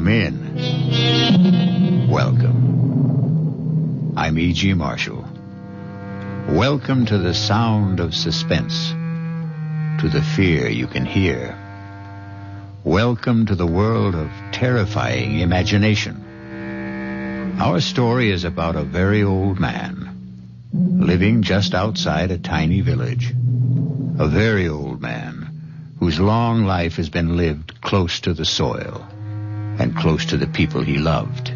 Come in. Welcome. I'm E.G. Marshall. Welcome to the sound of suspense, to the fear you can hear. Welcome to the world of terrifying imagination. Our story is about a very old man, living just outside a tiny village. A very old man whose long life has been lived close to the soil and close to the people he loved.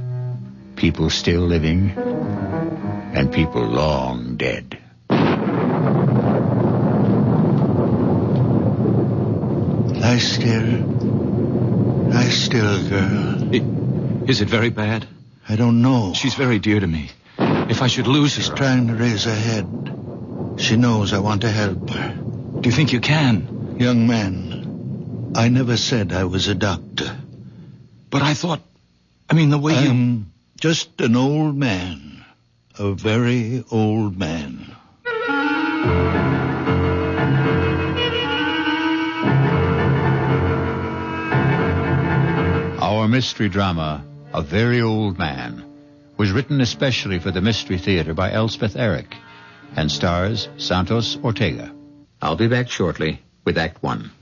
People still living and people long dead. Lie still, girl. Is it very bad? I don't know. She's very dear to me. If I should lose her... She's trying to raise her head. She knows I want to help her. Do you think you can? Young man, I never said I was a doctor. But I thought... the way I'm just an old man. A very old man. Our mystery drama, A Very Old Man, was written especially for the Mystery Theater by Elspeth Eric and stars Santos Ortega. I'll be back shortly with Act One.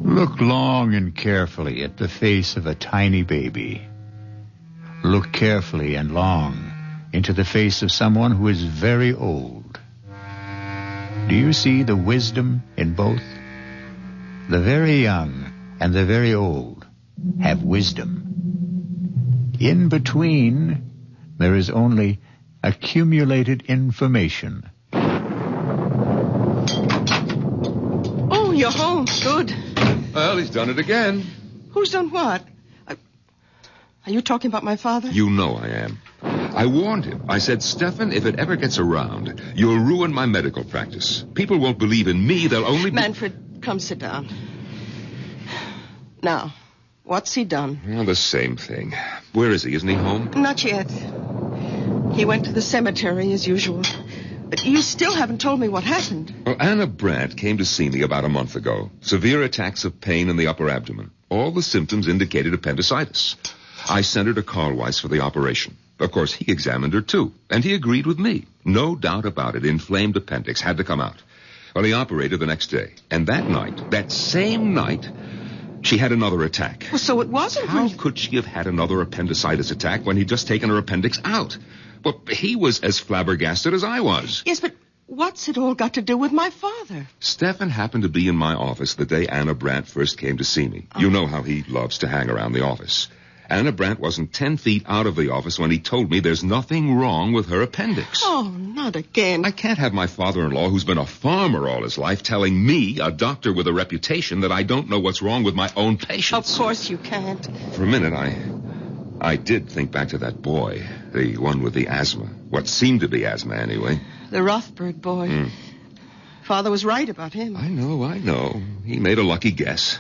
Look long and carefully at the face of a tiny baby. Look carefully and long into the face of someone who is very old. Do you see the wisdom in both? The very young and the very old have wisdom. In between, there is only accumulated information. Oh, you're home. Good. Well, he's done it again. Who's done what? Are you talking about my father? You know I am. I warned him. I said, Stefan, if it ever gets around, you'll ruin my medical practice. People won't believe in me. They'll only... Manfred, come sit down. Now, what's he done? Well, the same thing. Where is he? Isn't he home? Not yet. He went to the cemetery as usual. But you still haven't told me what happened. Well, Anna Brandt came to see me about a month ago. Severe attacks of pain in the upper abdomen. All the symptoms indicated appendicitis. I sent her to Carl Weiss for the operation. Of course, he examined her, too, and he agreed with me. No doubt about it, inflamed appendix had to come out. Well, he operated the next day, and that night, that same night, she had another attack. Well, so it wasn't... How could she have had another appendicitis attack when he'd just taken her appendix out? Well, he was as flabbergasted as I was. Yes, but what's it all got to do with my father? Stefan happened to be in my office the day Anna Brandt first came to see me. You know how he loves to hang around the office. Anna Brandt wasn't 10 feet out of the office when he told me there's nothing wrong with her appendix. Oh, not again. I can't have my father-in-law, who's been a farmer all his life, telling me, a doctor with a reputation, that I don't know what's wrong with my own patients. Of course you can't. For a minute, I did think back to that boy, the one with the asthma. What seemed to be asthma, anyway. The Rothberg boy. Father was right about him. I know. He made a lucky guess.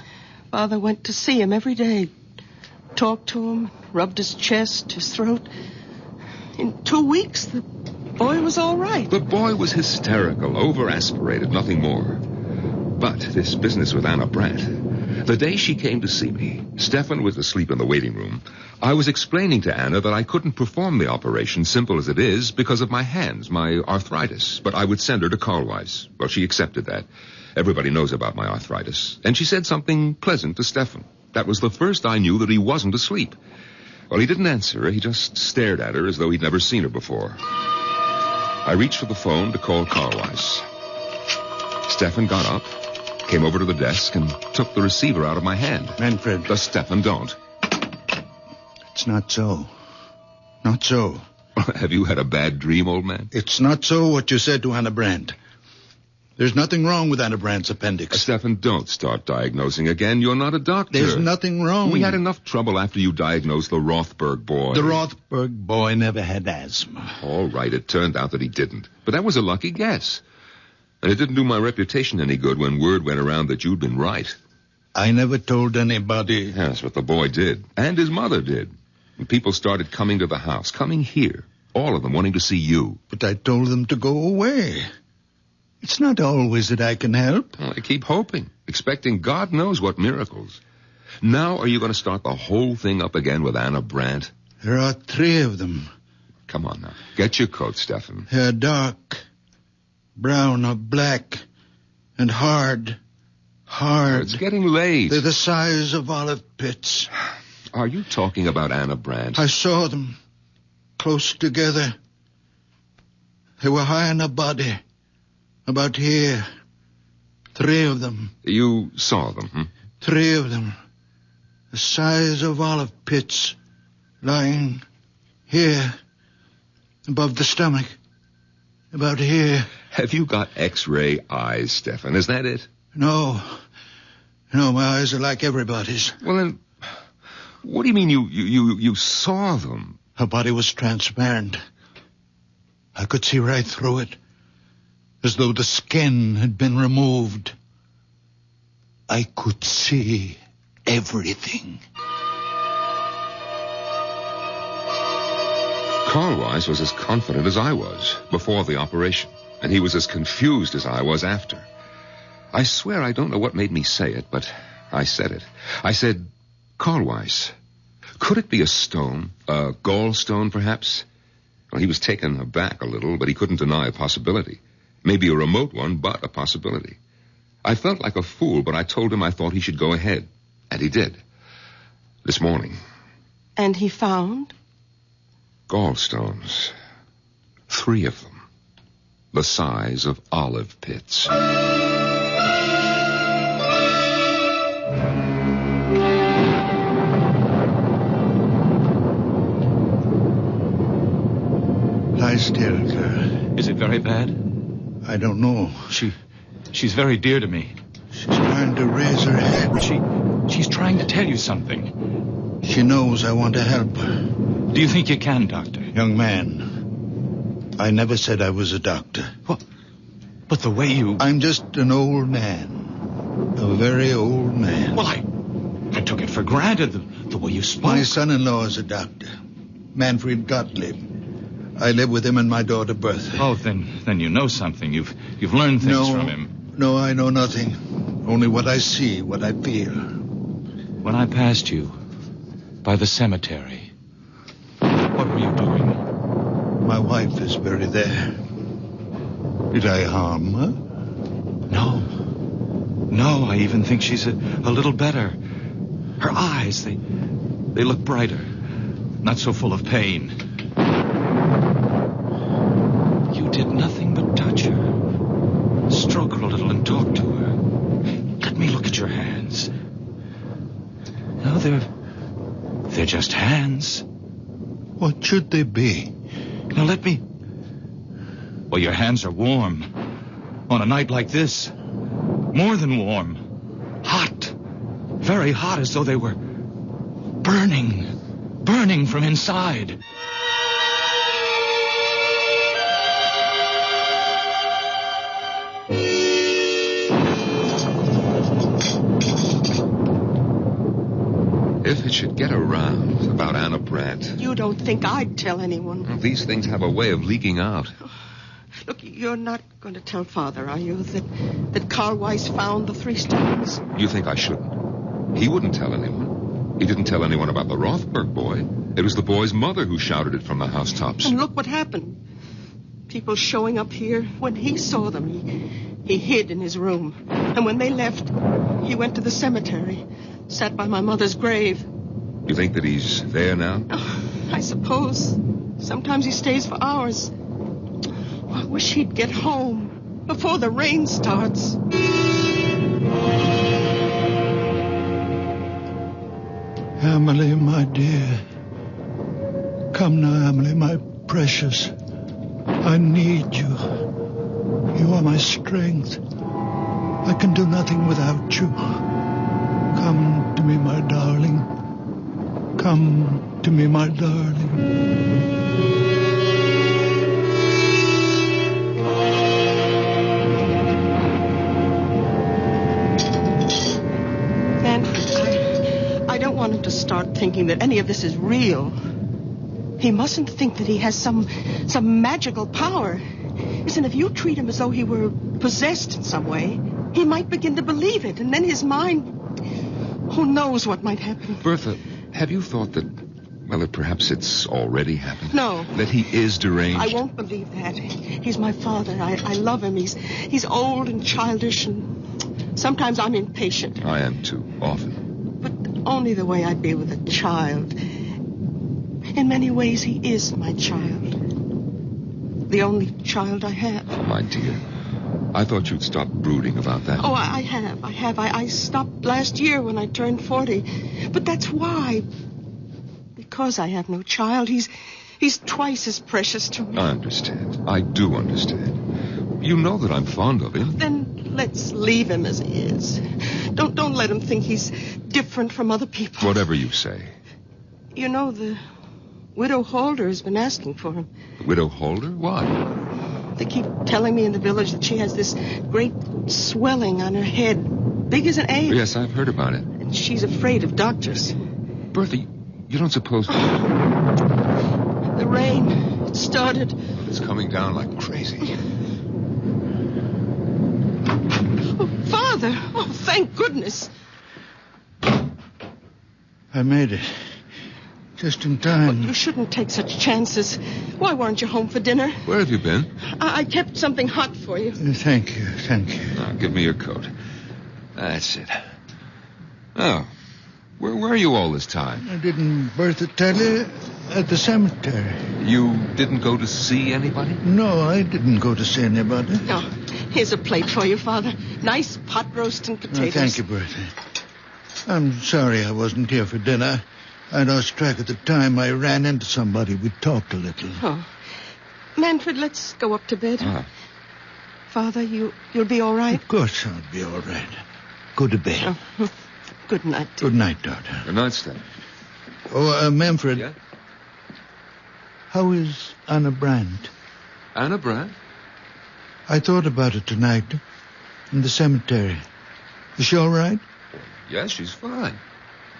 Father went to see him every day. Talked to him, rubbed his chest, his throat. In 2 weeks, the boy was all right. The boy was hysterical, over-aspirated, nothing more. But this business with Anna Brandt, the day she came to see me, Stefan was asleep in the waiting room. I was explaining to Anna that I couldn't perform the operation, simple as it is, because of my hands, my arthritis. But I would send her to Carl Weiss. Well, she accepted that. Everybody knows about my arthritis. And she said something pleasant to Stefan. That was the first I knew that he wasn't asleep. Well, he didn't answer her. He just stared at her as though he'd never seen her before. I reached for the phone to call Carl Weiss. Stefan got up, came over to the desk, and took the receiver out of my hand. Manfred. Stefan, don't. It's not so. Not so. Have you had a bad dream, old man? It's not so what you said to Anna Brandt. There's nothing wrong with Anna Brandt's appendix. Stefan, don't start diagnosing again. You're not a doctor. There's nothing wrong. We had enough trouble after you diagnosed the Rothberg boy. The Rothberg boy never had asthma. All right, it turned out that he didn't. But that was a lucky guess. And it didn't do my reputation any good when word went around that you'd been right. I never told anybody. That's what the boy did. And his mother did. And people started coming to the house, coming here. All of them wanting to see you. But I told them to go away. It's not always that I can help. Well, I keep hoping, expecting God knows what miracles. Now are you going to start the whole thing up again with Anna Brandt? There are 3 of them. Come on now. Get your coat, Stefan. They're dark, brown or black, and hard. It's getting late. They're the size of olive pits. Are you talking about Anna Brandt? I saw them, close together. They were high on her body, about here. 3 of them. You saw them, 3 of them. The size of olive pits, lying here, above the stomach, about here. Have you got X-ray eyes, Stefan? Is that it? No, my eyes are like everybody's. Well, then, what do you mean you saw them? Her body was transparent. I could see right through it, as though the skin had been removed. I could see everything. Carl Weiss was as confident as I was before the operation, and he was as confused as I was after. I swear I don't know what made me say it, but I said it. I said, Carl Weiss, could it be a stone? A gallstone, perhaps? Well, he was taken aback a little, but he couldn't deny a possibility. Maybe a remote one, but a possibility. I felt like a fool, but I told him I thought he should go ahead. And he did. This morning. And he found? Gallstones. 3 of them. The size of olive pits. Lie still, girl. Is it very bad? I don't know. She's very dear to me. She's trying to raise her head. She's trying to tell you something. She knows I want to help her. Do you think you can, Doctor? Young man, I never said I was a doctor. What? But the way you... I'm just an old man. A very old man. Well, I took it for granted, the way you spoke. My son-in-law is a doctor. Manfred Gottlieb. I live with him and my daughter Bertha. Oh, then you know something. You've learned things from him. No, I know nothing. Only what I see, what I feel. When I passed you by the cemetery, what were you doing? My wife is buried there. Did I harm her? No, I even think she's a little better. Her eyes, they look brighter. Not so full of pain. You did nothing but touch her. Stroke her a little and talk to her. Let me look at your hands. No, they're just hands. What should they be? Now let me... Well, your hands are warm. On a night like this. More than warm. Hot. Very hot, as though they were burning from inside. If it should get around about Anna Brandt... You don't think I'd tell anyone? Well, these things have a way of leaking out. Look, you're not going to tell Father, are you, that Carl Weiss found the 3 stones? You think I shouldn't? He wouldn't tell anyone. He didn't tell anyone about the Rothberg boy. It was the boy's mother who shouted it from the housetops. And look what happened. People showing up here. When he saw them, he hid in his room. And when they left, he went to the cemetery, sat by my mother's grave. You think that he's there now? Oh, I suppose. Sometimes he stays for hours. I wish he'd get home before the rain starts. Emily, my dear. Come now, Emily, my precious. I need you. You are my strength. I can do nothing without you. Come to me, my darling. Come to me, my darling. I don't want him to start thinking that any of this is real. He mustn't think that he has some magical power. Listen, if you treat him as though he were possessed in some way, he might begin to believe it, and then his mind... Who knows what might happen? Bertha, have you thought that, well, that perhaps it's already happened? No. That he is deranged? I won't believe that. He's my father. I love him. He's old and childish, and sometimes I'm impatient. I am too, often. But only the way I'd be with a child. In many ways, he is my child. The only child I have. Oh, my dear. I thought you'd stop brooding about that. Oh, I have. I stopped last year when I turned 40. But that's why. Because I have no child, he's twice as precious to me. I understand. I do understand. You know that I'm fond of him. Then let's leave him as he is. Don't let him think he's different from other people. Whatever you say. You know, the Widow Holder has been asking for him. The Widow Holder? Why? They keep telling me in the village that she has this great swelling on her head, big as an egg. Yes, I've heard about it. And she's afraid of doctors. Bertha, you don't suppose... The rain, it started. It's coming down like crazy. Oh, Father! Oh, thank goodness. I made it. Just in time. You shouldn't take such chances. Why weren't you home for dinner? Where have you been? I kept something hot for you. Thank you. Now, give me your coat. That's it. Oh, where were you all this time? I didn't Bertha tell you? At the cemetery. You didn't go to see anybody? No, I didn't go to see anybody. No. Here's a plate for you, Father. Nice pot roast and potatoes. Thank you, Bertha. I'm sorry I wasn't here for dinner. I lost track of the time. I ran into somebody. We talked a little. Oh. Manfred, let's go up to bed. Ah. Father, you'll be all right? Of course I'll be all right. Go to bed. Oh. Good night. Good night, daughter. Good night, Steph. Oh, Manfred. Yeah? How is Anna Brandt? Anna Brandt? I thought about it tonight. In the cemetery. Is she all right? Yes, she's fine.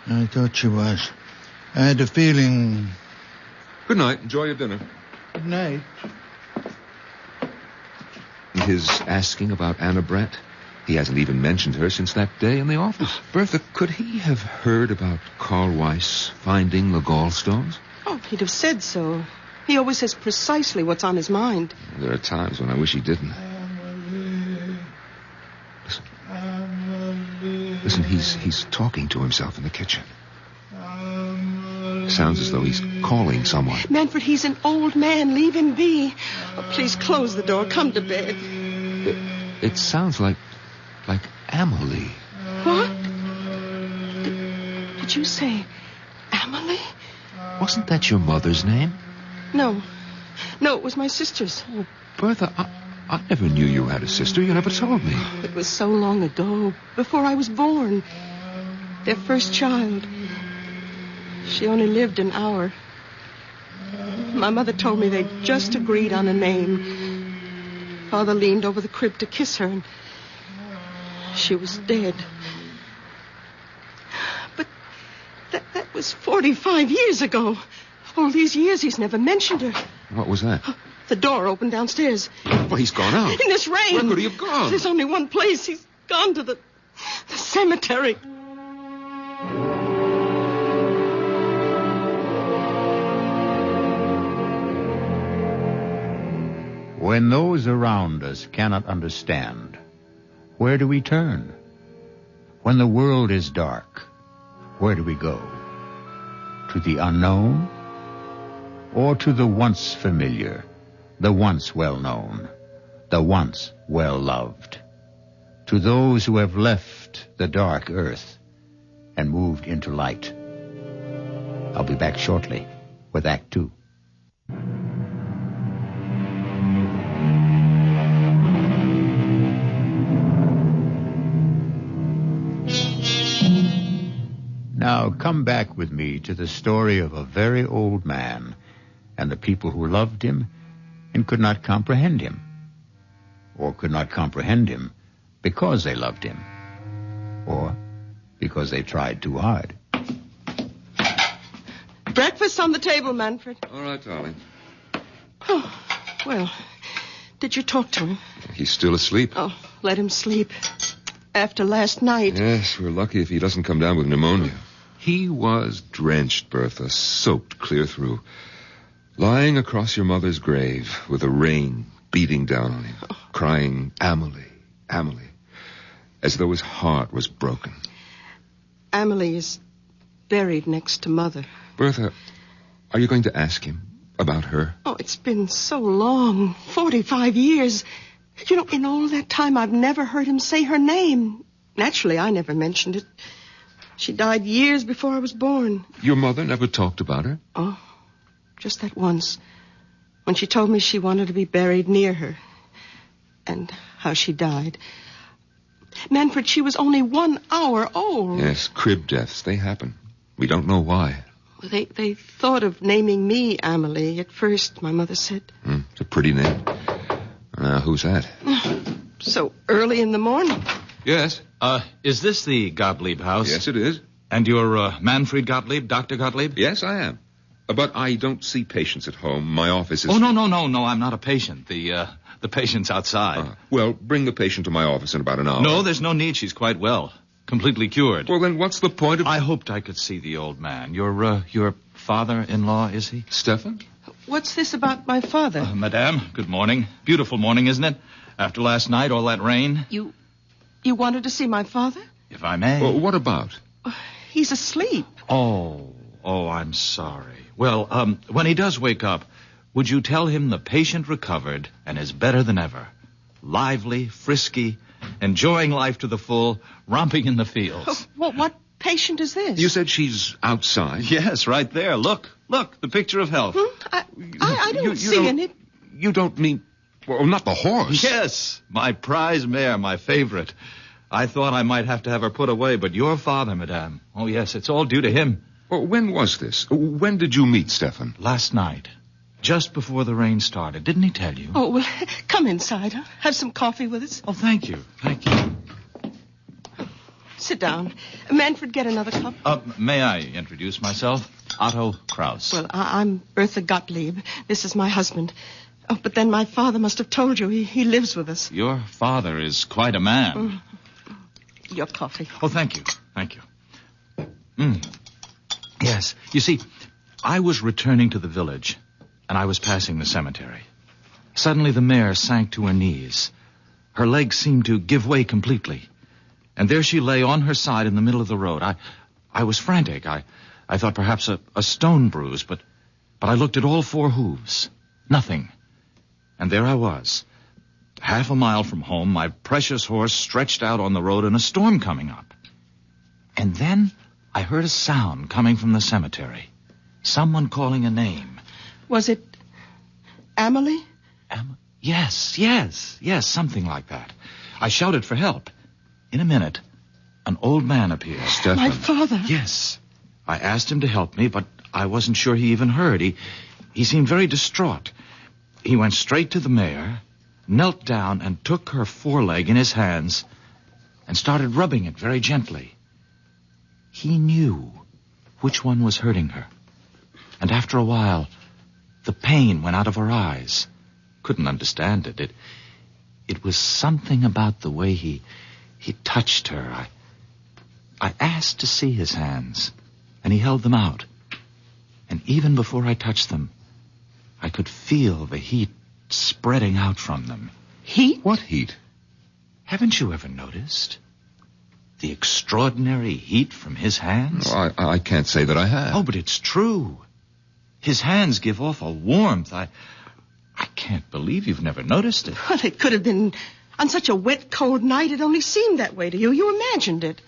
I thought she was. I had a feeling... Good night. Enjoy your dinner. Good night. His asking about Anna Brandt? He hasn't even mentioned her since that day in the office. Bertha, could he have heard about Carl Weiss finding the gallstones? Oh, he'd have said so. He always says precisely what's on his mind. There are times when I wish he didn't. Listen, he's talking to himself in the kitchen. Sounds as though he's calling someone. Manfred, he's an old man. Leave him be. Oh, please close the door. Come to bed. It sounds like Amelie. What? Did you say Amelie? Wasn't that your mother's name? No, it was my sister's. Oh, Bertha, I never knew you had a sister. You never told me. It was so long ago, before I was born. Their first child. She only lived an hour. My mother told me they'd just agreed on a name. Father leaned over the crib to kiss her, and she was dead. But that was 45 years ago. All these years he's never mentioned her. What was that? The door opened downstairs. Well, he's gone out. In this rain. Where could he have gone? There's only one place. He's gone to the cemetery. When those around us cannot understand, where do we turn? When the world is dark, where do we go? To the unknown? Or to the once familiar, the once well-known, the once well-loved? To those who have left the dark earth and moved into light. I'll be back shortly with Act 2. Now come back with me to the story of a very old man and the people who loved him and could not comprehend him, or could not comprehend him because they loved him, or because they tried too hard. Breakfast on the table, Manfred. All right, darling. Oh, well, did you talk to him? He's still asleep. Oh, let him sleep. After last night. Yes, we're lucky if he doesn't come down with pneumonia. He was drenched, Bertha, soaked clear through. Lying across your mother's grave with the rain beating down on him, crying, Amelie, Amelie, as though his heart was broken. Amelie is buried next to Mother. Bertha, are you going to ask him about her? Oh, it's been so long, 45 years. You know, in all that time, I've never heard him say her name. Naturally, I never mentioned it. She died years before I was born. Your mother never talked about her? Oh, just that once. When she told me she wanted to be buried near her. And how she died. Manfred, she was only 1 hour old. Yes, crib deaths, they happen. We don't know why. They thought of naming me Amelie at first, my mother said. It's a pretty name. Who's that? So early in the morning. Yes. Is this the Gottlieb house? Yes, it is. And you're Manfred Gottlieb, Dr. Gottlieb? Yes, I am. But I don't see patients at home. My office is... Oh, no, I'm not a patient. The patient's outside. Well, bring the patient to my office in about an hour. No, there's no need. She's quite well. Completely cured. Well, then what's the point of... I hoped I could see the old man. Your father-in-law, is he? Stefan? What's this about my father? Madame, good morning. Beautiful morning, isn't it? After last night, all that rain. You wanted to see my father? If I may. Well, what about? He's asleep. Oh, I'm sorry. Well, when he does wake up, would you tell him the patient recovered and is better than ever? Lively, frisky, enjoying life to the full, romping in the fields. What patient is this? You said she's outside? Yes, right there. Look, the picture of health. I don't see any... You don't mean... Well, not the horse. Yes, my prize mare, my favorite. I thought I might have to have her put away, but your father, madame. Oh, yes, it's all due to him. Well, when was this? When did you meet Stefan? Last night. Just before the rain started. Didn't he tell you? Oh, well, come inside. Huh? Have some coffee with us. Oh, thank you. Sit down. Manfred, get another cup. May I introduce myself? Otto Kraus. Well, I'm Bertha Gottlieb. This is my husband. Oh, but then my father must have told you. He lives with us. Your father is quite a man. Your coffee. Oh, thank you. Yes. You see, I was returning to the village, and I was passing the cemetery. Suddenly the mare sank to her knees. Her legs seemed to give way completely. And there she lay on her side in the middle of the road. I was frantic. I thought perhaps a stone bruise, but I looked at all 4 hooves. Nothing. And there I was, half a mile from home, my precious horse stretched out on the road and a storm coming up. And then I heard a sound coming from the cemetery. Someone calling a name. Was it Amelie? Yes, something like that. I shouted for help. In a minute, an old man appeared. Stefan. My father. Yes. I asked him to help me, but I wasn't sure he even heard. He seemed very distraught. He went straight to the mare, knelt down and took her foreleg in his hands and started rubbing it very gently. He knew which one was hurting her. And after a while, the pain went out of her eyes. Couldn't understand it. It was something about the way he touched her. I asked to see his hands, and he held them out. And even before I touched them, I could feel the heat spreading out from them. Heat? What heat? Haven't you ever noticed the extraordinary heat from his hands? Oh, I can't say that I have. Oh, but it's true. His hands give off a warmth. I can't believe you've never noticed it. Well, it could have been on such a wet, cold night. It only seemed that way to you. You imagined it.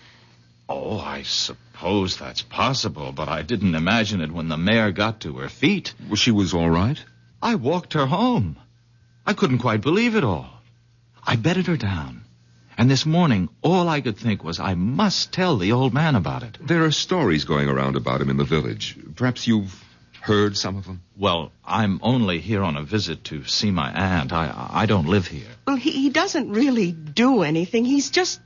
Oh, I suppose that's possible, but I didn't imagine it when the mare got to her feet. Well, she was all right? I walked her home. I couldn't quite believe it all. I bedded her down. And this morning, all I could think was I must tell the old man about it. There are stories going around about him in the village. Perhaps you've heard some of them? Well, I'm only here on a visit to see my aunt. I don't live here. Well, he doesn't really do anything. He's just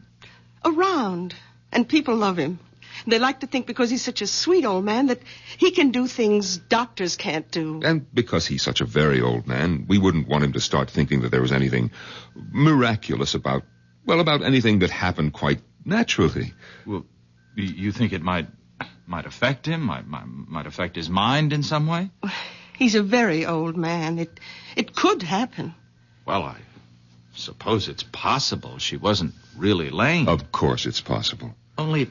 around, and people love him. They like to think because he's such a sweet old man that he can do things doctors can't do. And because he's such a very old man, we wouldn't want him to start thinking that there was anything miraculous about anything that happened quite naturally. Well, you think it might affect him? Might affect his mind in some way? He's a very old man. It could happen. Well, I suppose it's possible she wasn't really lame. Of course it's possible. Only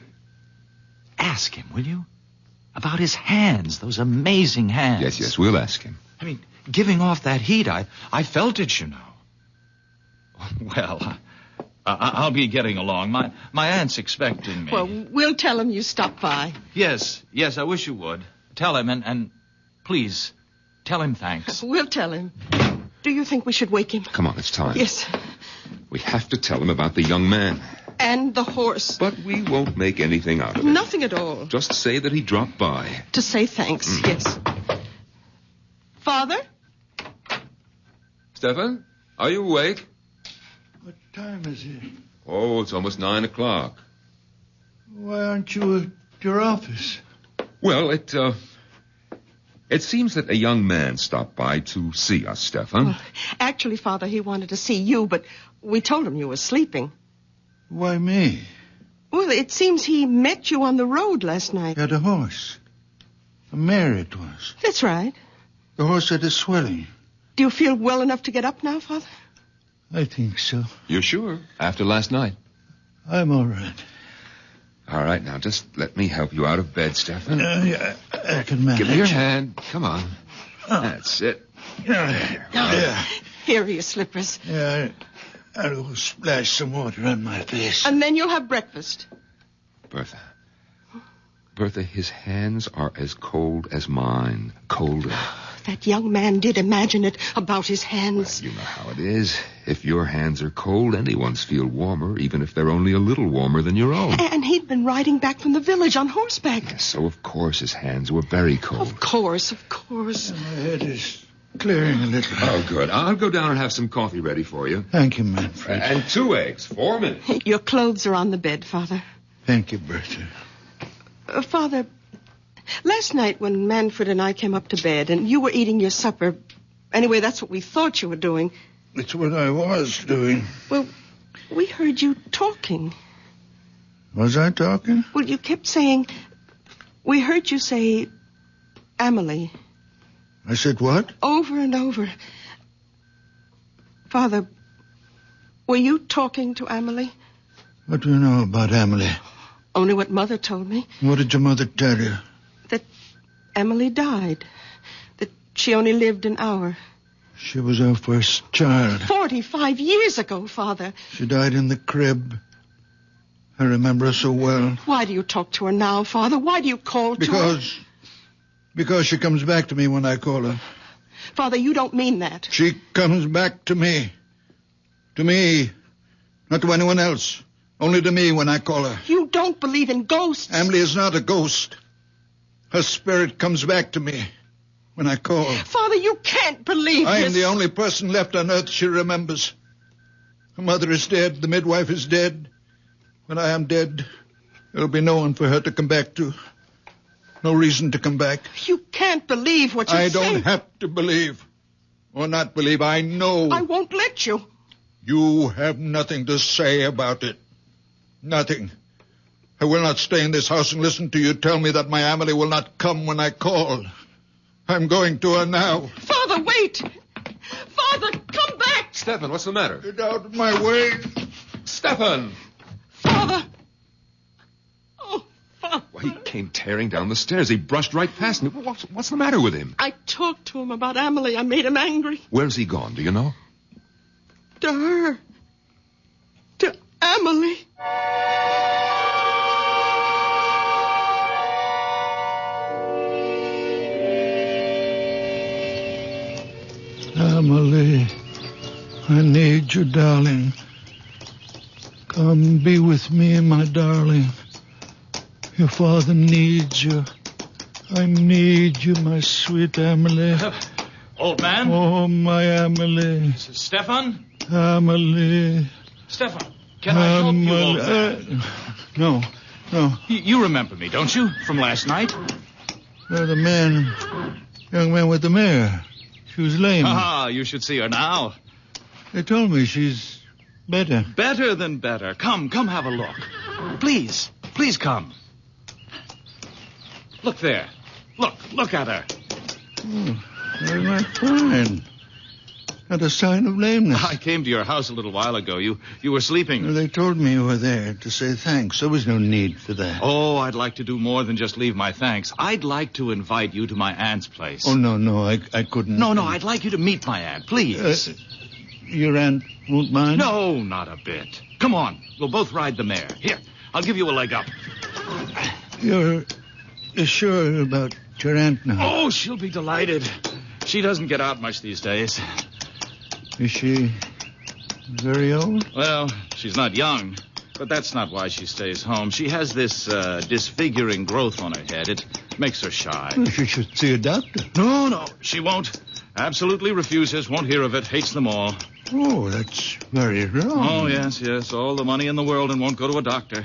ask him, will you? About his hands, those amazing hands. Yes, we'll ask him. I mean, giving off that heat, I felt it, you know. Well, I'll be getting along. My aunt's expecting me. Well, we'll tell him you stopped by. Yes, I wish you would. Tell him, and please, tell him thanks. We'll tell him. Do you think we should wake him? Come on, it's time. Yes. We have to tell him about the young man. And the horse. But we won't make anything out of it. Nothing at all. Just say that he dropped by. To say thanks, yes. Father? Stefan, are you awake? What time is it? Oh, it's almost 9 o'clock. Why aren't you at your office? Well, it seems that a young man stopped by to see us, Stefan. Well, actually, Father, he wanted to see you, but we told him you were sleeping. Why me? Well, it seems he met you on the road last night. Got a horse. A mare it was. That's right. The horse had a swelling. Do you feel well enough to get up now, Father? I think so. You're sure? After last night? I'm all right. All right, now just let me help you out of bed, Stefan. Yeah, I can manage. Give me your hand. Come on. That's it. Yeah. Here are your slippers. Yeah, I'll go splash some water on my face. And then you'll have breakfast. Bertha, his hands are as cold as mine. Colder. That young man did imagine it about his hands. Well, you know how it is. If your hands are cold, anyone's feel warmer, even if they're only a little warmer than your own. And he'd been riding back from the village on horseback. Yes, so of course his hands were very cold. Of course. My head is clearing a little. Oh, good. I'll go down and have some coffee ready for you. Thank you, Manfred. And 2 eggs. 4 minutes. Your clothes are on the bed, Father. Thank you, Bertha. Father, last night when Manfred and I came up to bed and you were eating your supper, anyway, that's what we thought you were doing. It's what I was doing. Well, we heard you talking. Was I talking? Well, you kept saying, we heard you say, Amelie. I said what? Over and over. Father, were you talking to Amelie? What do you know about Emily? Only what Mother told me. What did your mother tell you? That Emily died. That she only lived an hour. She was our first child. 45 years ago, Father. She died in the crib. I remember her so well. Why do you talk to her now, Father? Why do you call to her? Because she comes back to me when I call her. Father, you don't mean that. She comes back to me. To me. Not to anyone else. Only to me when I call her. You don't believe in ghosts. Emily is not a ghost. Her spirit comes back to me when I call. Father, you can't believe I this. am the only person left on earth she remembers. Her mother is dead. The midwife is dead. When I am dead, there'll be no one for her to come back to. No reason to come back. You can't believe what you're saying. I don't have to believe. Or not believe. I know. I won't let you. You have nothing to say about it. Nothing. I will not stay in this house and listen to you tell me that my Amelie will not come when I call. I'm going to her now. Father, wait. Father, come back. Stefan, what's the matter? Get out of my way. Stefan! Father. Oh, Father. Well, he came tearing down the stairs. He brushed right past me. What's the matter with him? I talked to him about Amelie. I made him angry. Where's he gone? Do you know? To her. To Amelie. Amelie, I need you, darling. Come be with me, my darling. Your father needs you. I need you, my sweet Amelie. Old man? Oh, my Amelie. Stefan? Amelie. Stefan, can I help you, old man? No. No. You remember me, don't you? From last night? The young man with the mare. She was lame. Ah, you should see her now. They told me she's better. Better than better. Come have a look. Please come. Look there. Look at her. Oh, very much fine. Not a sign of lameness. I came to your house a little while ago. You were sleeping. They told me you were there to say thanks. There was no need for that. Oh, I'd like to do more than just leave my thanks. I'd like to invite you to my aunt's place. Oh, no, I couldn't. No, I'd like you to meet my aunt, please. Your aunt won't mind? No, not a bit. Come on, we'll both ride the mare. Here, I'll give you a leg up. You're sure about your aunt now? Oh, she'll be delighted. She doesn't get out much these days. Is she very old? Well, she's not young, but that's not why she stays home. She has this disfiguring growth on her head. It makes her shy. Well, she should see a doctor. No, she won't. Absolutely refuses, won't hear of it, hates them all. Oh, that's very wrong. Oh, yes, all the money in the world and won't go to a doctor.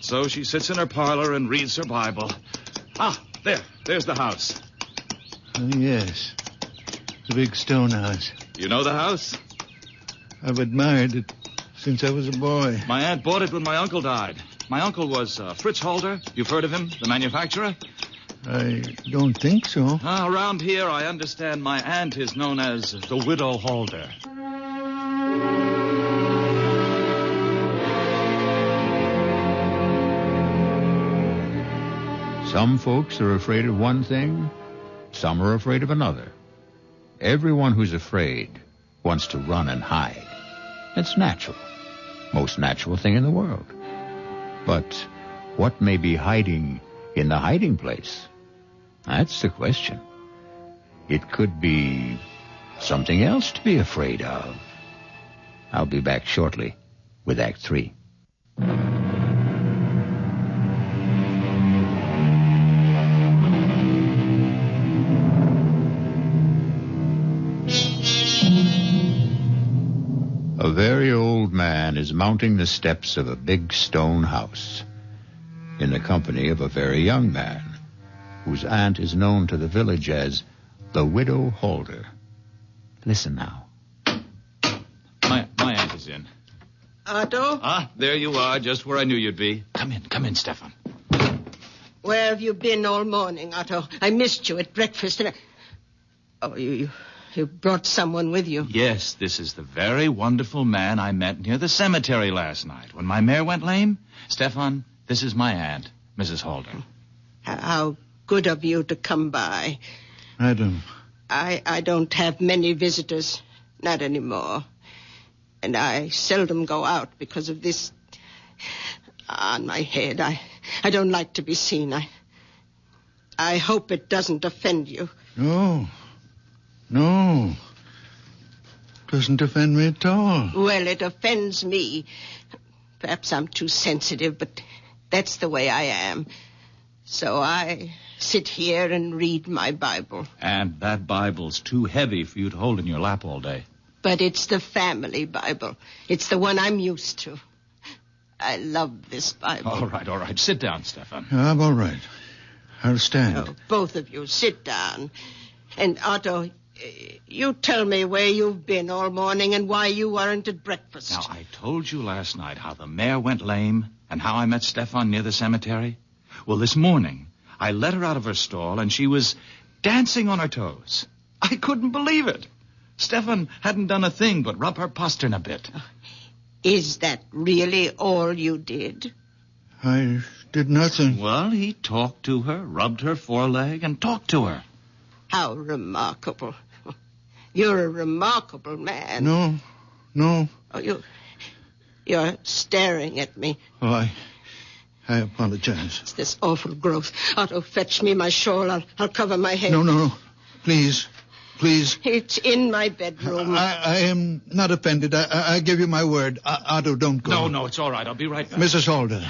So she sits in her parlor and reads her Bible. Ah, there's the house. Oh, yes, the big stone house. You know the house? I've admired it since I was a boy. My aunt bought it when my uncle died. My uncle was Fritz Holder. You've heard of him, the manufacturer? I don't think so. Around here, I understand my aunt is known as the Widow Holder. Some folks are afraid of one thing, some are afraid of another. Everyone who's afraid wants to run and hide. It's natural. Most natural thing in the world. But what may be hiding in the hiding place? That's the question. It could be something else to be afraid of. I'll be back shortly with Act 3. A very old man is mounting the steps of a big stone house in the company of a very young man whose aunt is known to the village as the Widow Holder. Listen now. My aunt is in. Otto? Ah, there you are, just where I knew you'd be. Come in, Stefan. Where have you been all morning, Otto? I missed you at breakfast and Oh, you brought someone with you. Yes, this is the very wonderful man I met near the cemetery last night when my mare went lame. Stefan, this is my aunt, Mrs. Holder. How good of you to come by. Madam. I don't have many visitors, not anymore. And I seldom go out because of this on my head. I don't like to be seen. I hope it doesn't offend you. No. Doesn't offend me at all. Well, it offends me. Perhaps I'm too sensitive, but that's the way I am. So I sit here and read my Bible. And that Bible's too heavy for you to hold in your lap all day. But it's the family Bible. It's the one I'm used to. I love this Bible. All right. Sit down, Stefan. I'm all right. I'll stand. Oh, both of you, sit down. And Otto, you tell me where you've been all morning and why you weren't at breakfast. Now, I told you last night how the mare went lame and how I met Stefan near the cemetery. Well, this morning, I let her out of her stall and she was dancing on her toes. I couldn't believe it. Stefan hadn't done a thing but rub her postern a bit. Is that really all you did? I did nothing. Well, he talked to her, rubbed her foreleg, and talked to her. How remarkable. You're a remarkable man. No. Oh, you're staring at me. Oh, I apologize. It's this awful growth. Otto, fetch me my shawl. I'll cover my head. No. Please. It's in my bedroom. I am not offended. I give you my word. Otto, don't go. No, it's all right. I'll be right back. Mrs. Holder,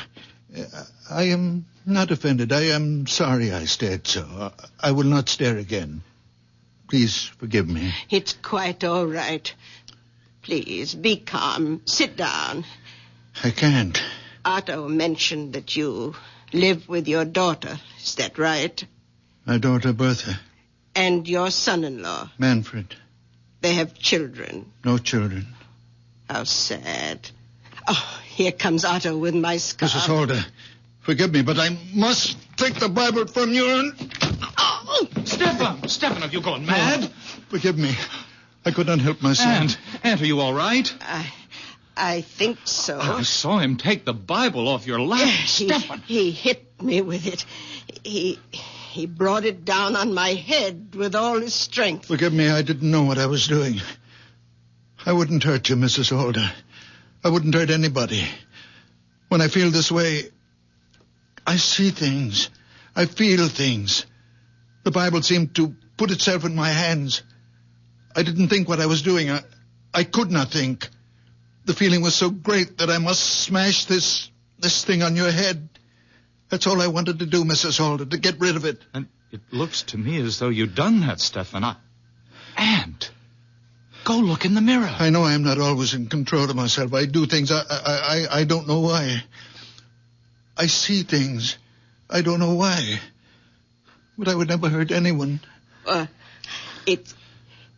I am not offended. I am sorry I stared so. I will not stare again. Please forgive me. It's quite all right. Please, be calm. Sit down. I can't. Otto mentioned that you live with your daughter. Is that right? My daughter, Bertha. And your son-in-law. Manfred. They have children. No children. How sad. Oh, here comes Otto with my scarf. Mrs. Holder, forgive me, but I must take the Bible from you and... Oh! Stefan, have you gone mad? Forgive me. I could not help myself. Aunt, are you all right? I think so. I saw him take the Bible off your lap. Stefan. He hit me with it. He brought it down on my head with all his strength. Forgive me, I didn't know what I was doing. I wouldn't hurt you, Mrs. Holder. I wouldn't hurt anybody. When I feel this way, I see things. I feel things. The Bible seemed to put itself in my hands. I didn't think what I was doing. I could not think. The feeling was so great that I must smash this thing on your head. That's all I wanted to do, Mrs. Holder, to get rid of it. And it looks to me as though you'd done that, Stefan. Aunt, go look in the mirror. I know I'm not always in control of myself. I do things. I don't know why. I see things. I don't know why. But I would never hurt anyone.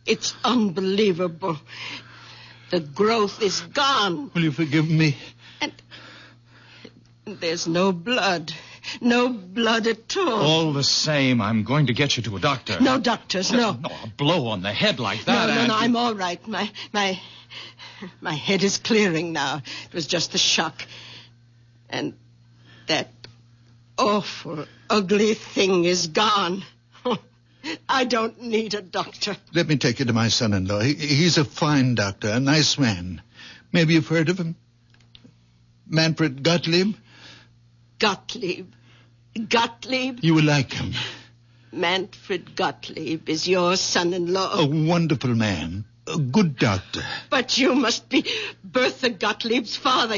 It's unbelievable. The growth is gone. Will you forgive me? And there's no blood. No blood at all. All the same, I'm going to get you to a doctor. No doctors, no. No, a blow on the head like that. No, I'm all right. My head is clearing now. It was just a shock. And that awful, ugly thing is gone. I don't need a doctor. Let me take you to my son-in-law. He's a fine doctor, a nice man. Maybe you've heard of him? Manfred Gottlieb? Gottlieb? You will like him. Manfred Gottlieb is your son-in-law. A wonderful man. A good doctor. But you must be Bertha Gottlieb's father.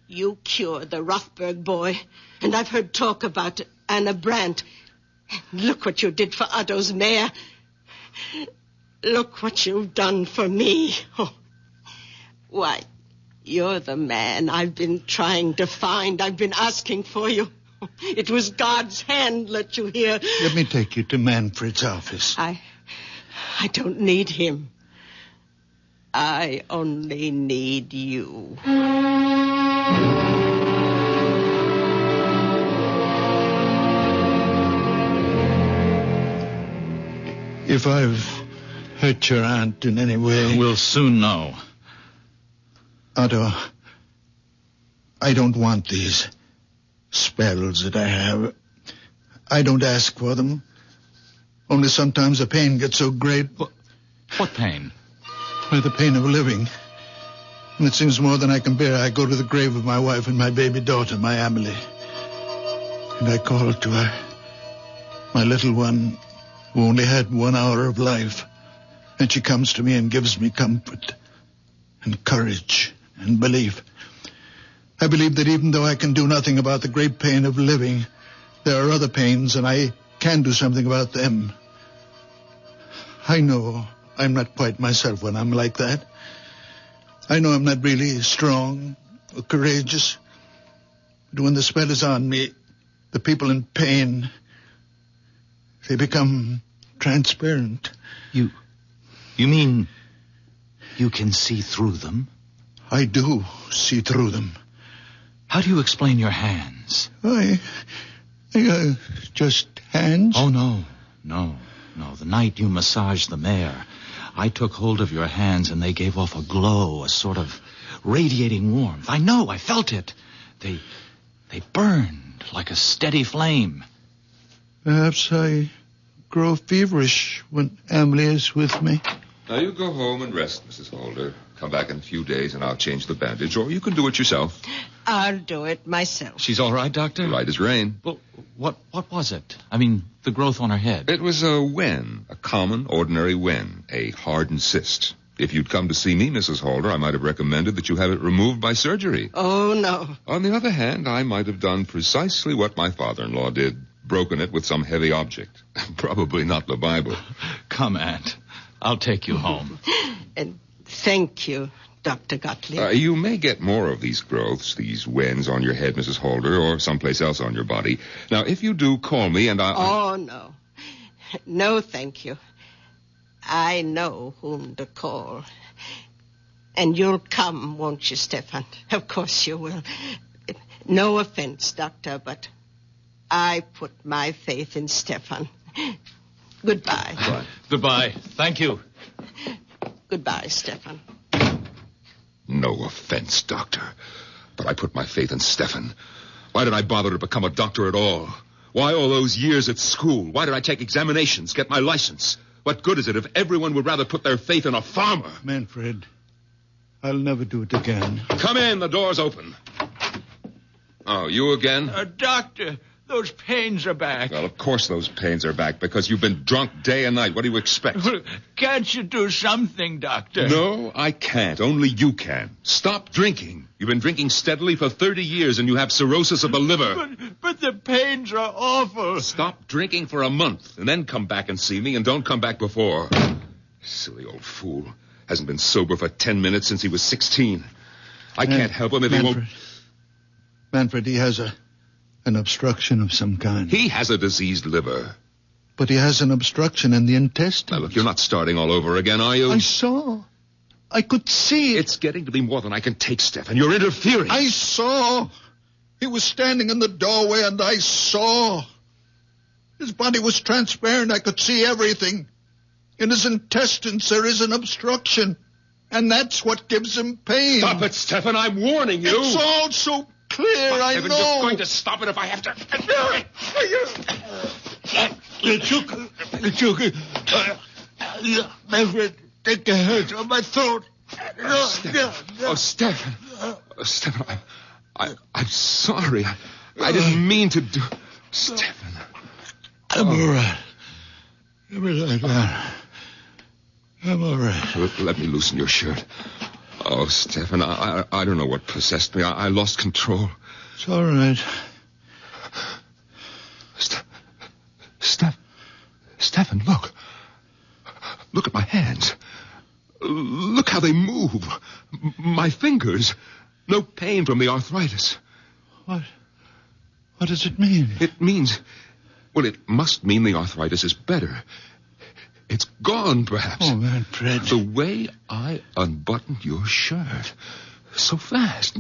You cured the Rothberg boy. And I've heard talk about Anna Brandt. Look what you did for Otto's mare. Look what you've done for me. Oh. Why, you're the man I've been trying to find. I've been asking for you. It was God's hand let you here. Let me take you to Manfred's office. I don't need him. I only need you. If I've hurt your aunt in any way... We'll soon know. Otto, I don't want these spells that I have. I don't ask for them. Only sometimes the pain gets so great. What pain? Why, the pain of living. And it seems more than I can bear. I go to the grave of my wife and my baby daughter, my Emily. And I call to her, my little one, who only had 1 hour of life. And she comes to me and gives me comfort and courage and belief. I believe that even though I can do nothing about the great pain of living, there are other pains, and I can do something about them. I know I'm not quite myself when I'm like that. I know I'm not really strong or courageous. But when the spell is on me, the people in pain, they become transparent. You mean you can see through them? I do see through them. How do you explain your hands? Just hands? Oh, no. The night you massaged the mare, I took hold of your hands and they gave off a glow, a sort of radiating warmth. I know, I felt it. They burned like a steady flame. Perhaps I grow feverish when Emily is with me. Now, you go home and rest, Mrs. Holder. Come back in a few days and I'll change the bandage, or you can do it yourself. I'll do it myself. She's all right, Doctor? Right as rain. Well, what was it? I mean, the growth on her head. It was a wen, a common, ordinary wen, a hardened cyst. If you'd come to see me, Mrs. Holder, I might have recommended that you have it removed by surgery. Oh, no. On the other hand, I might have done precisely what my father-in-law did, broken it with some heavy object. Probably not the Bible. Come, Aunt. I'll take you home. And thank you. Dr. Gottlieb. You may get more of these growths, these wens on your head, Mrs. Holder, or someplace else on your body. Now, if you do, call me and Oh, no. No, thank you. I know whom to call. And you'll come, won't you, Stefan? Of course you will. No offense, Doctor, but I put my faith in Stefan. Goodbye. Goodbye. Thank you. Goodbye, Stefan. No offense, Doctor, but I put my faith in Stefan. Why did I bother to become a doctor at all? Why all those years at school? Why did I take examinations, get my license? What good is it if everyone would rather put their faith in a farmer? Manfred, I'll never do it again. Come in, the door's open. Oh, you again? Doctor, those pains are back. Well, of course those pains are back, because you've been drunk day and night. What do you expect? Can't you do something, Doctor? No, I can't. Only you can. Stop drinking. You've been drinking steadily for 30 years, and you have cirrhosis of the liver. But the pains are awful. Stop drinking for a month, and then come back and see me, and don't come back before. Silly old fool. Hasn't been sober for 10 minutes since he was 16. I can't help him if he won't... Manfred, he has an obstruction of some kind. He has a diseased liver. But he has an obstruction in the intestines. Now, look, you're not starting all over again, are you? I saw. I could see it. It's getting to be more than I can take, Stefan. You're interfering. I saw. He was standing in the doorway, and I saw. His body was transparent. I could see everything. In his intestines, there is an obstruction. And that's what gives him pain. Stop it, Stefan. I'm warning you. It's all so clear, I know. You're going to stop it if I have to. Manfred, take the hurt on my throat. Stefan. Stefan, I'm sorry. I didn't mean to do... Stefan. I'm all right. Give me like that. I'm all right. Let me loosen your shirt. Oh, Stefan, I don't know what possessed me. I lost control. It's all right. Stefan, look. Look at my hands. Look how they move. My fingers. No pain from the arthritis. What does it mean? It means... Well, it must mean the arthritis is better. It's gone, perhaps. Oh, Manfred. The way I unbuttoned your shirt. So fast.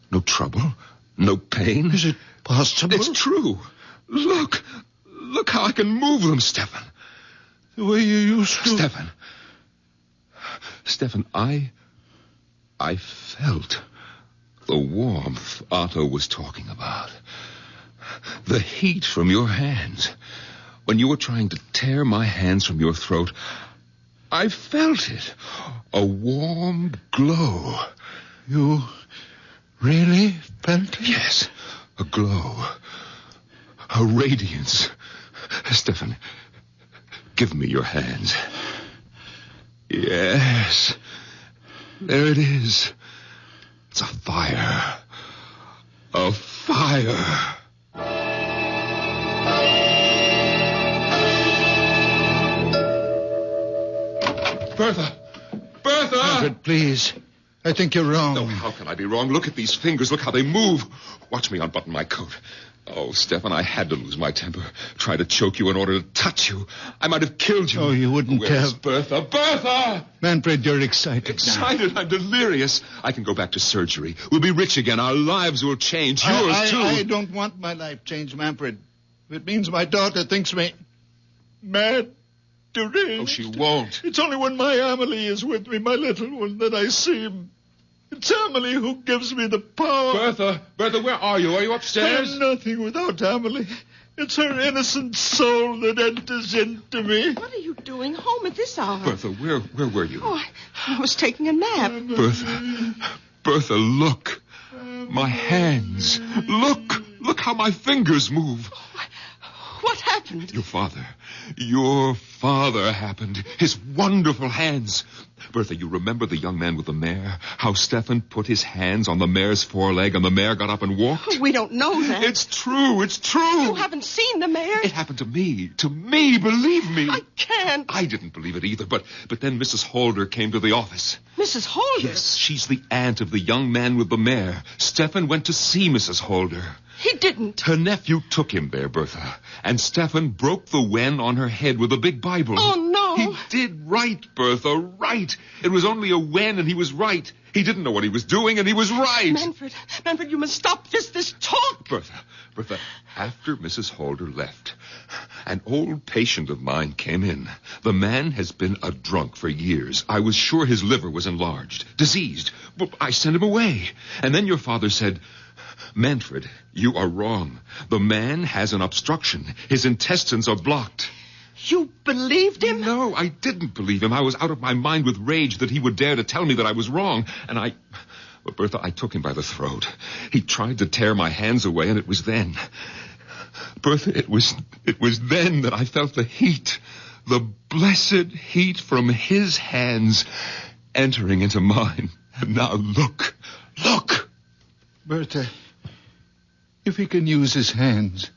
No trouble. No pain. Is it possible? It's true. Look. Look how I can move them, Stefan. The way you used to. Stefan, I felt the warmth Otto was talking about. The heat from your hands. When you were trying to tear my hands from your throat, I felt it. A warm glow. You really felt it? Yes, a glow. A radiance. Stefan, give me your hands. Yes. There it is. It's a fire. A fire. Bertha! Manfred, please. I think you're wrong. No, how can I be wrong? Look at these fingers. Look how they move. Watch me unbutton my coat. Oh, Stefan, I had to lose my temper. Try to choke you in order to touch you. I might have killed you. Oh, you wouldn't Where's have. Bertha? Bertha! Manfred, you're excited. Excited? I'm delirious. I can go back to surgery. We'll be rich again. Our lives will change. Yours, too. I don't want my life changed, Manfred. If it means my daughter thinks me mad, deranged. Oh, she won't. It's only when my Amelie is with me, my little one, that I see him. It's Amelie who gives me the power. Bertha, where are you? Are you upstairs? I'm nothing without Amelie. It's her innocent soul that enters into me. What are you doing home at this hour? Bertha, where were you? Oh, I was taking a nap. Bertha, look. My hands. Look how my fingers move. What happened? Your father happened. His wonderful hands. Bertha, you remember the young man with the mare? How Stefan put his hands on the mare's foreleg and the mare got up and walked? We don't know that. It's true. You haven't seen the mare? It happened to me. To me, believe me. I can't. I didn't believe it either, but then Mrs. Holder came to the office. Mrs. Holder? Yes, she's the aunt of the young man with the mare. Stefan went to see Mrs. Holder. He didn't. Her nephew took him there, Bertha. And Stefan broke the wen on her head with a big Bible. Oh, no. He did right, Bertha, right. It was only a wen and he was right. He didn't know what he was doing and he was right. Manfred, you must stop this talk. Bertha, after Mrs. Holder left, an old patient of mine came in. The man has been a drunk for years. I was sure his liver was enlarged, diseased. But I sent him away. And then your father said, Manfred, you are wrong. The man has an obstruction. His intestines are blocked. You believed him? No, I didn't believe him. I was out of my mind with rage that he would dare to tell me that I was wrong. But Bertha, I took him by the throat. He tried to tear my hands away, and it was then. Bertha, it was then that I felt the heat, the blessed heat from his hands entering into mine. And now look. Bertha, if he can use his hands,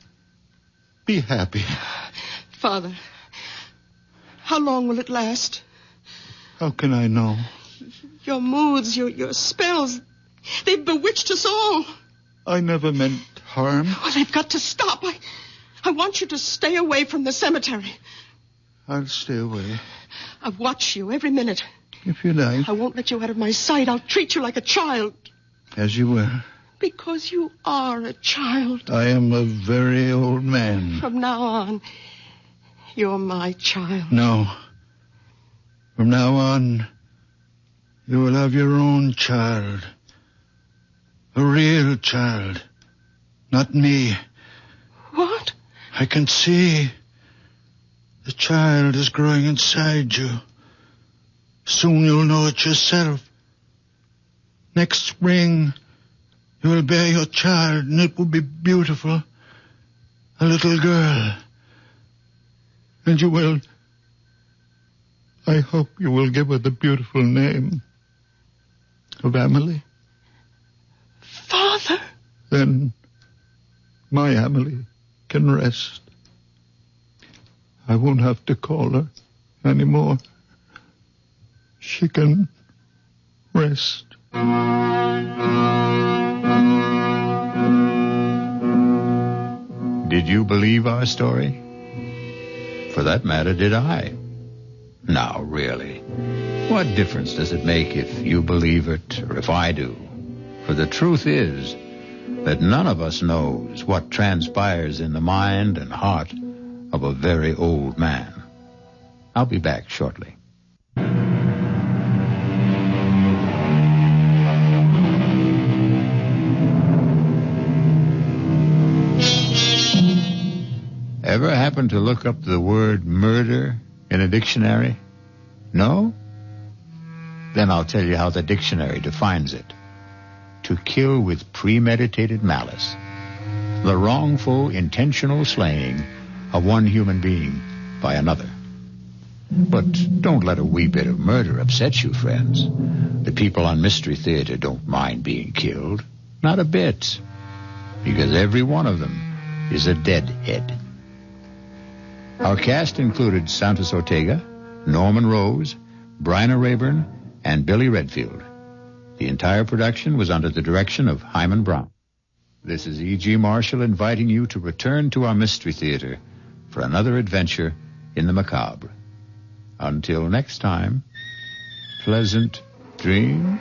be happy. Father, how long will it last? How can I know? Your moods, your spells, they've bewitched us all. I never meant harm. Well, they've got to stop. I want you to stay away from the cemetery. I'll stay away. I'll watch you every minute. If you like. I won't let you out of my sight. I'll treat you like a child. As you will. Because you are a child. I am a very old man. From now on, you're my child. No. From now on, you will have your own child. A real child. Not me. What? I can see the child is growing inside you. Soon you'll know it yourself. Next spring, you will bear your child, and it will be beautiful. A little girl. And you will... I hope you will give her the beautiful name of Emily. Father? Then my Emily can rest. I won't have to call her anymore. She can rest. Did you believe our story? For that matter, did I? Now, really, what difference does it make if you believe it or if I do? For the truth is that none of us knows what transpires in the mind and heart of a very old man. I'll be back shortly. Ever happen to look up the word murder in a dictionary? No? Then I'll tell you how the dictionary defines it. To kill with premeditated malice. The wrongful, intentional slaying of one human being by another. But don't let a wee bit of murder upset you, friends. The people on Mystery Theater don't mind being killed. Not a bit. Because every one of them is a deadhead. Our cast included Santos Ortega, Norman Rose, Bryna Rayburn, and Billy Redfield. The entire production was under the direction of Hyman Brown. This is E.G. Marshall inviting you to return to our Mystery Theater for another adventure in the macabre. Until next time, pleasant dreams.